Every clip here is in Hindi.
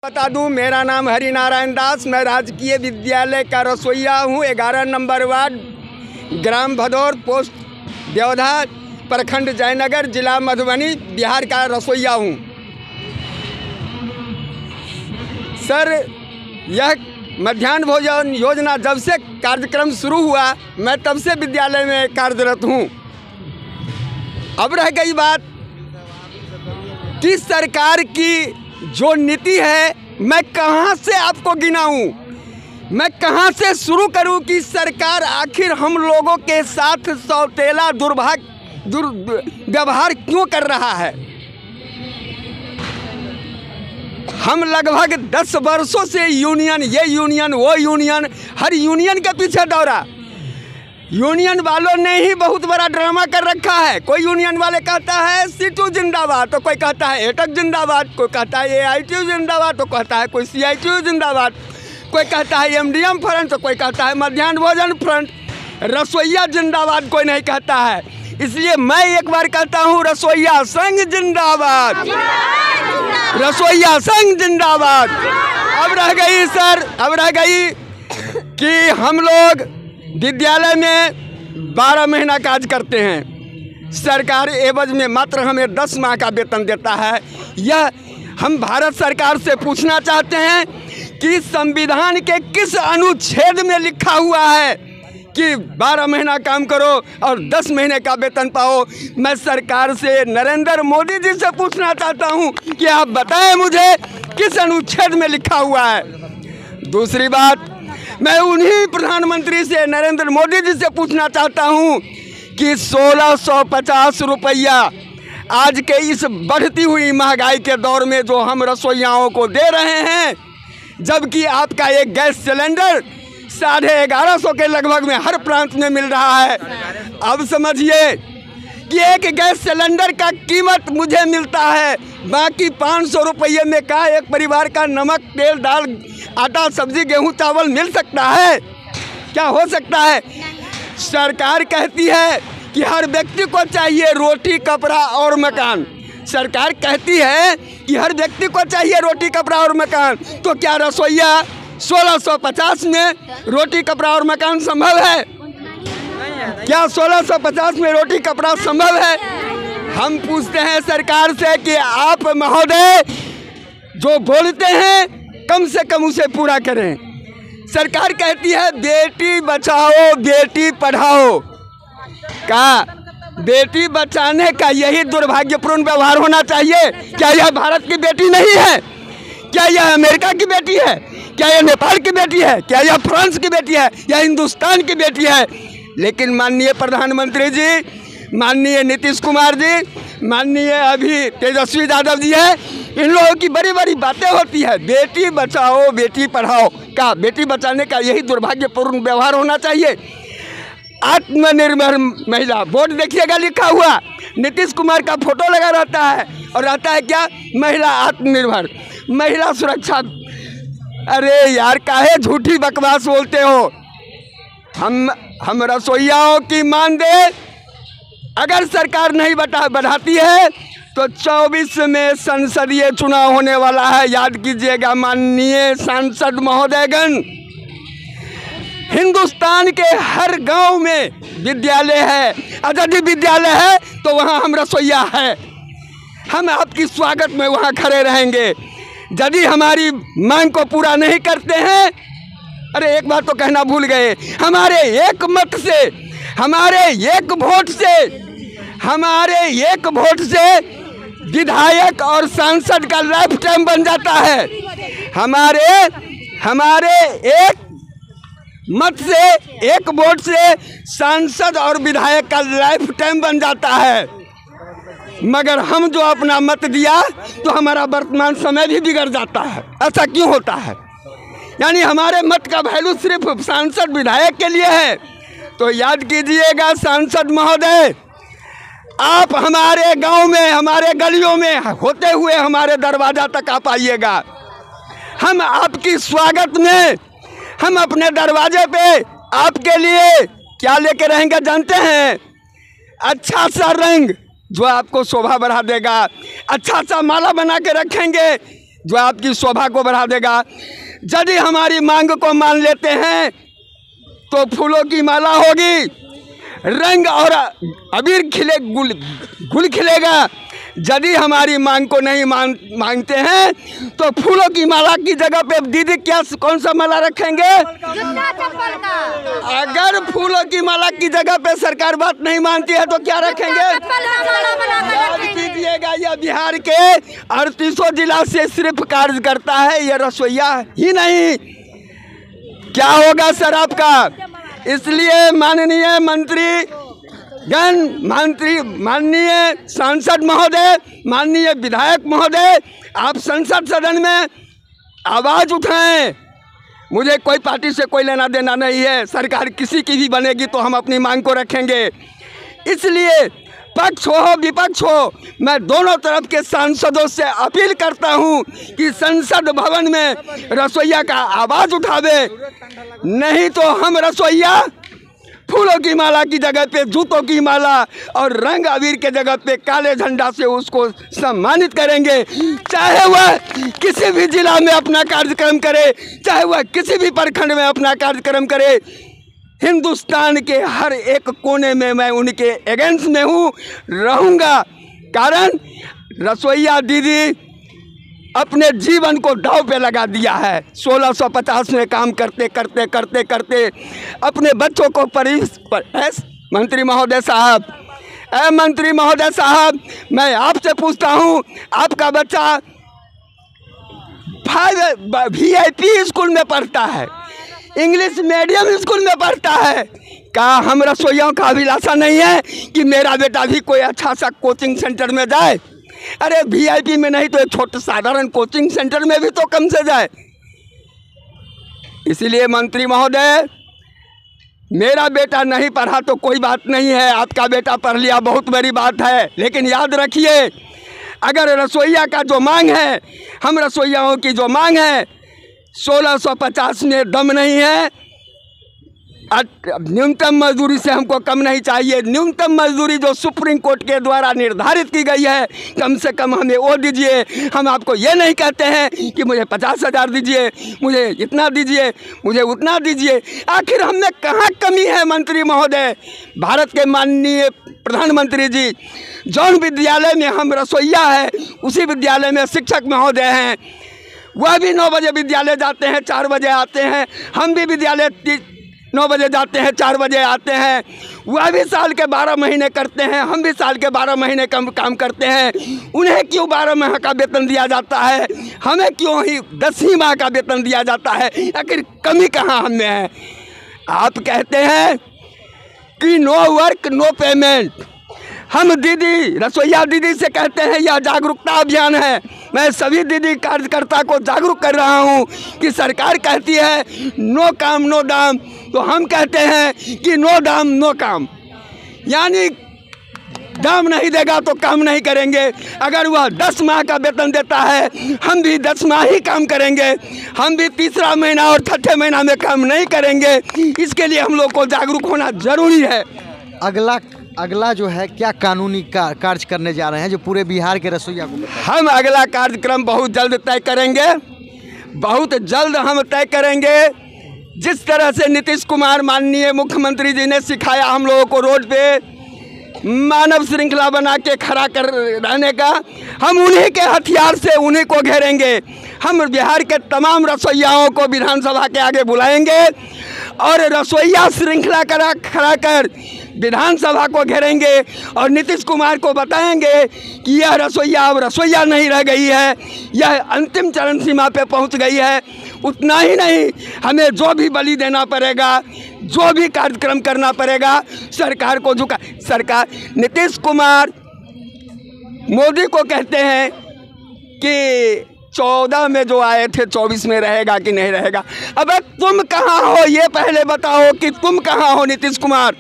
बता दूं, मेरा नाम हरिनारायण दास, मैं राजकीय विद्यालय का रसोइया हूं। 11 नंबर वार्ड, ग्राम भदौर, पोस्ट देवधा, प्रखंड जयनगर, जिला मधुबनी, बिहार का रसोइया हूं। सर, यह मध्याह्न भोजन योजना जब से कार्यक्रम शुरू हुआ, मैं तब से विद्यालय में कार्यरत हूं। अब रह गई बात कि सरकार की जो नीति है, मैं कहां से आपको गिनाऊं, मैं कहां से शुरू करूं कि सरकार आखिर हम लोगों के साथ सौतेला दुर्व्यवहार क्यों कर रहा है। हम लगभग 10 वर्षों से यूनियन, ये यूनियन, वो यूनियन, हर यूनियन के पीछे दौड़ा। यूनियन वालों ने ही बहुत बड़ा ड्रामा कर रखा है। कोई यूनियन वाले कहता है सीटू जिंदाबाद, तो कोई कहता है एटक जिंदाबाद, कोई कहता है AITU जिंदाबाद, तो कहता है कोई CITU जिंदाबाद, कोई कहता है MDM फ्रंट, तो कोई कहता है मध्याह्न भोजन फ्रंट। रसोइया जिंदाबाद कोई नहीं कहता है। इसलिए मैं एक बार कहता हूँ, रसोइया संघ जिंदाबाद, रसोइया संघ जिंदाबाद। अब रह गई सर, अब रह गई कि हम लोग विद्यालय में 12 महीना कार्य करते हैं। सरकार एवज में मात्र हमें 10 माह का वेतन देता है। यह हम भारत सरकार से पूछना चाहते हैं कि संविधान के किस अनुच्छेद में लिखा हुआ है कि 12 महीना काम करो और 10 महीने का वेतन पाओ। मैं सरकार से, नरेंद्र मोदी जी से पूछना चाहता हूं कि आप बताएं मुझे किस अनुच्छेद में लिखा हुआ है। दूसरी बात, मैं उन्हीं प्रधानमंत्री से, नरेंद्र मोदी जी से पूछना चाहता हूं कि 1650 रुपया आज के इस बढ़ती हुई महंगाई के दौर में जो हम रसोइयाओं को दे रहे हैं, जबकि आपका एक गैस सिलेंडर 1150 के लगभग में हर प्रांत में मिल रहा है। अब समझिए कि एक गैस सिलेंडर का कीमत मुझे मिलता है, बाकी 500 रुपये में का एक परिवार का नमक, तेल, दाल, आटा, सब्जी, गेहूं, चावल मिल सकता है? क्या हो सकता है? सरकार कहती है कि हर व्यक्ति को चाहिए रोटी, कपड़ा और मकान। सरकार कहती है कि हर व्यक्ति को चाहिए रोटी, कपड़ा और मकान, तो क्या रसोइया 1650 में रोटी, कपड़ा और मकान संभव है? क्या 1650 में रोटी, कपड़ा संभव है? हम पूछते हैं सरकार से कि आप महोदय जो बोलते हैं कम से कम उसे पूरा करें। सरकार कहती है बेटी बचाओ, बेटी पढ़ाओ। का बेटी बचाने का यही दुर्भाग्यपूर्ण व्यवहार होना चाहिए? क्या यह भारत की बेटी नहीं है? क्या यह अमेरिका की बेटी है? क्या यह नेपाल की बेटी है? क्या यह फ्रांस की बेटी है? या हिंदुस्तान की बेटी है? लेकिन माननीय प्रधानमंत्री जी, माननीय नीतीश कुमार जी, माननीय अभी तेजस्वी यादव जी है, इन लोगों की बड़ी बड़ी बातें होती है। बेटी बचाओ, बेटी पढ़ाओ। का बेटी बचाने का यही दुर्भाग्यपूर्ण व्यवहार होना चाहिए? आत्मनिर्भर महिला बोर्ड देखिएगा, लिखा हुआ नीतीश कुमार का फोटो लगा रहता है और रहता है क्या? महिला आत्मनिर्भर, महिला सुरक्षा। अरे यार, काहे झूठी बकवास बोलते हो? हम रसोइयाओं की मान दे, अगर सरकार नहीं बढ़ाती है तो 24 में संसदीय चुनाव होने वाला है। याद कीजिएगा माननीय सांसद महोदयगण, हिंदुस्तान के हर गांव में विद्यालय है। यदि विद्यालय है तो वहां हम रसोइया है। हम आपकी स्वागत में वहां खड़े रहेंगे। यदि हमारी मांग को पूरा नहीं करते हैं, अरे एक बात तो कहना भूल गए, हमारे एक मत से, हमारे एक वोट से विधायक और सांसद का लाइफ टाइम बन जाता है। हमारे एक मत से, एक वोट से सांसद और विधायक का लाइफ टाइम बन जाता है। मगर हम जो अपना मत दिया तो हमारा वर्तमान समय भी बिगड़ जाता है। ऐसा क्यों होता है? यानी हमारे मत का वैल्यू सिर्फ सांसद विधायक के लिए है। तो याद कीजिएगा सांसद महोदय, आप हमारे गांव में, हमारे गलियों में होते हुए हमारे दरवाजा तक आप आइएगा। हम आपकी स्वागत में, हम अपने दरवाजे पे आपके लिए क्या लेके रहेंगे जानते हैं? अच्छा सा रंग जो आपको शोभा बढ़ा देगा, अच्छा सा माला बना के रखेंगे जो आपकी शोभा को बढ़ा देगा। यदि हमारी मांग को मान लेते हैं तो फूलों की माला होगी, रंग और अबीर खिले, गुल खिलेगा। यदि हमारी मांग को नहीं मांगते हैं तो फूलों की माला की जगह पे दीदी क्या कौन सा माला रखेंगे? अगर फूलों की माला की जगह पे सरकार बात नहीं मानती है तो क्या रखेंगे? याद कीजिएगा, यह बिहार के 38 जिला से सिर्फ कार्य करता है, यह रसोईया ही नहीं। क्या होगा सर आपका? इसलिए माननीय माननीय सांसद महोदय, माननीय विधायक महोदय, आप संसद सदन में आवाज़ उठाएं। मुझे कोई पार्टी से कोई लेना देना नहीं है, सरकार किसी की भी बनेगी तो हम अपनी मांग को रखेंगे। इसलिए पक्ष हो विपक्ष हो, मैं दोनों तरफ के सांसदों से अपील करता हूं कि संसद भवन में रसोईया का आवाज़ उठावे, नहीं तो हम रसोईया फूलों की माला की जगह पे जूतों की माला और रंग अबीर के जगह पे काले झंडा से उसको सम्मानित करेंगे। चाहे वह किसी भी जिला में अपना कार्यक्रम करे, चाहे वह किसी भी प्रखंड में अपना कार्यक्रम करे, हिंदुस्तान के हर एक कोने में मैं उनके अगेंस्ट में हूँ, रहूँगा। कारण रसोईया दीदी अपने जीवन को दांव पे लगा दिया है। 1650 में काम करते करते अपने बच्चों को मंत्री महोदय साहब, मैं आपसे पूछता हूँ, आपका बच्चा 5 VIP स्कूल में पढ़ता है, इंग्लिश मीडियम स्कूल में पढ़ता है। क्या हम रसोइयों का अभिलाषा नहीं है कि मेरा बेटा भी कोई अच्छा सा कोचिंग सेंटर में जाए? अरे VIP में नहीं तो एक छोटे साधारण कोचिंग सेंटर में भी तो कम से जाए। इसीलिए मंत्री महोदय, मेरा बेटा नहीं पढ़ा तो कोई बात नहीं है, आपका बेटा पढ़ लिया बहुत बड़ी बात है, लेकिन याद रखिए, अगर रसोईया का जो मांग है, हम रसोइयाओं की जो मांग है 1650 में दम नहीं है। न्यूनतम मजदूरी से हमको कम नहीं चाहिए। न्यूनतम मजदूरी जो सुप्रीम कोर्ट के द्वारा निर्धारित की गई है, कम से कम हमें वो दीजिए। हम आपको ये नहीं कहते हैं कि मुझे 50,000 दीजिए, मुझे इतना दीजिए, मुझे उतना दीजिए। आखिर हमें कहाँ कमी है मंत्री महोदय? भारत के माननीय प्रधानमंत्री जी, जौन विद्यालय में हम रसोईया है, उसी विद्यालय में शिक्षक महोदय हैं, वह भी 9 बजे विद्यालय जाते हैं, 4 बजे आते हैं। हम भी विद्यालय 9 बजे जाते हैं, 4 बजे आते हैं। वह भी साल के 12 महीने करते हैं, हम भी साल के 12 महीने काम करते हैं। उन्हें क्यों 12 माह का वेतन दिया जाता है, हमें क्यों ही 10 ही माह का वेतन दिया जाता है? आखिर कमी कहाँ हमें है? आप कहते हैं कि नो वर्क नो पेमेंट। हम दीदी, रसोईया दीदी से कहते हैं यह जागरूकता अभियान है। मैं सभी दीदी कार्यकर्ता को जागरूक कर रहा हूं कि सरकार कहती है नो काम नो दाम, तो हम कहते हैं कि नो दाम नो काम, यानी दाम नहीं देगा तो काम नहीं करेंगे। अगर वह 10 माह का वेतन देता है, हम भी 10 माह ही काम करेंगे। हम भी तीसरा महीना और छठे महीना में काम नहीं करेंगे। इसके लिए हम लोग को जागरूक होना जरूरी है। अगला जो है क्या कानूनी कार्य करने जा रहे हैं जो पूरे बिहार के रसोईया को? हम अगला कार्यक्रम बहुत जल्द तय करेंगे, बहुत जल्द हम तय करेंगे। जिस तरह से नीतीश कुमार माननीय मुख्यमंत्री जी ने सिखाया हम लोगों को रोड पे मानव श्रृंखला बना के खड़ा कर रहने का, हम उन्हीं के हथियार से उन्हीं को घेरेंगे। हम बिहार के तमाम रसोइयाओं को विधानसभा के आगे बुलाएंगे और रसोईया श्रृंखला खड़ा कर विधानसभा को घेरेंगे और नीतीश कुमार को बताएंगे कि यह रसोईया अब रसोईया नहीं रह गई है, यह अंतिम चरण सीमा पे पहुंच गई है। उतना ही नहीं, हमें जो भी बलि देना पड़ेगा, जो भी कार्यक्रम करना पड़ेगा, सरकार को झुका। सरकार नीतीश कुमार मोदी को कहते हैं कि 14 में जो आए थे 24 में रहेगा कि नहीं रहेगा। अब तुम कहाँ हो ये पहले बताओ कि तुम कहाँ हो नीतीश कुमार।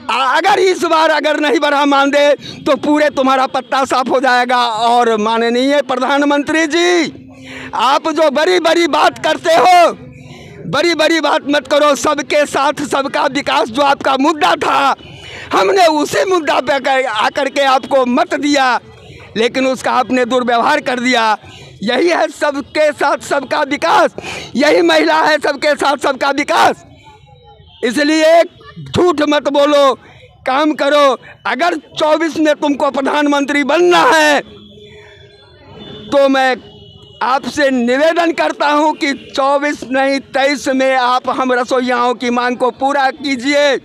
अगर इस बार अगर नहीं बढ़ा मान दे तो पूरे तुम्हारा पत्ता साफ हो जाएगा। और माननीय प्रधानमंत्री जी, आप जो बड़ी बड़ी बात करते हो, बड़ी बड़ी बात मत करो। सबके साथ सबका विकास जो आपका मुद्दा था, हमने उसी मुद्दा पे आकर के आपको मत दिया, लेकिन उसका आपने दुर्व्यवहार कर दिया। यही है सबके साथ सबका विकास, यही महिला है सबके साथ सबका विकास। इसलिए झूठ मत बोलो, काम करो। अगर 24 में तुमको प्रधानमंत्री बनना है तो मैं आपसे निवेदन करता हूं कि 24 नहीं 23 में आप हम रसोइयाओं की मांग को पूरा कीजिए,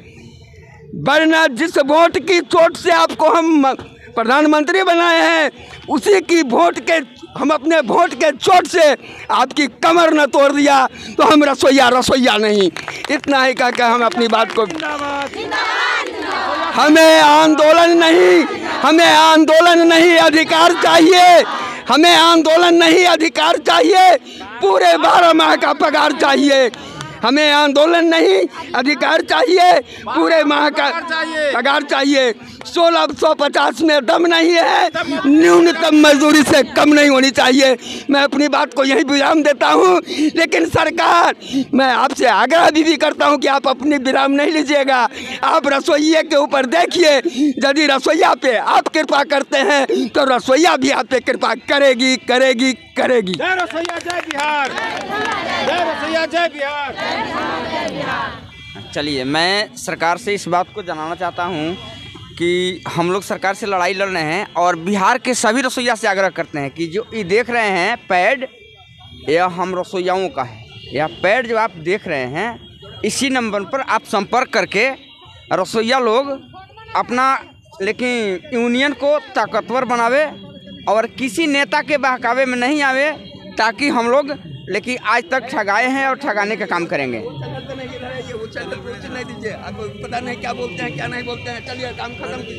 वरना जिस वोट की चोट से आपको हम प्रधानमंत्री बनाए हैं उसी की वोट के हम अपने वोट के चोट से आपकी कमर न तोड़ दिया तो हम रसोइया नहीं। इतना ही कहकर हम अपनी बात को, हमें आंदोलन नहीं अधिकार चाहिए, हमें आंदोलन नहीं अधिकार चाहिए, पूरे 12 माह का पगार चाहिए। हमें आंदोलन नहीं अधिकार चाहिए, पूरे माह का पगार चाहिए। 1650 में दम नहीं है, न्यूनतम मजदूरी से कम नहीं होनी चाहिए। मैं अपनी बात को यही विराम देता हूं, लेकिन सरकार मैं आपसे आग्रह भी करता हूं कि आप अपनी विराम नहीं लीजिएगा। आप रसोइये के ऊपर देखिए, यदि रसोइया पे आप कृपा करते हैं तो रसोइया भी आप पे कृपा करेगी। जय रसोइया जय बिहार, जय रसोइया जय बिहार। चलिए, मैं सरकार से इस बात को जानना चाहता हूं कि हम लोग सरकार से लड़ाई लड़ रहे हैं और बिहार के सभी रसोइया से आग्रह करते हैं कि जो ये देख रहे हैं पैड, यह हम रसोइयाओं का है। यह पैड जो आप देख रहे हैं, इसी नंबर पर आप संपर्क करके रसोइया लोग अपना लेकिन यूनियन को ताकतवर बनावे और किसी नेता के बहकावे में नहीं आवे, ताकि हम लोग लेकिन आज तक ठगाए हैं और ठगाने का काम करेंगे। नहीं दीजिए, आपको पता नहीं क्या बोलते हैं क्या नहीं बोलते हैं। चलिए काम खत्म।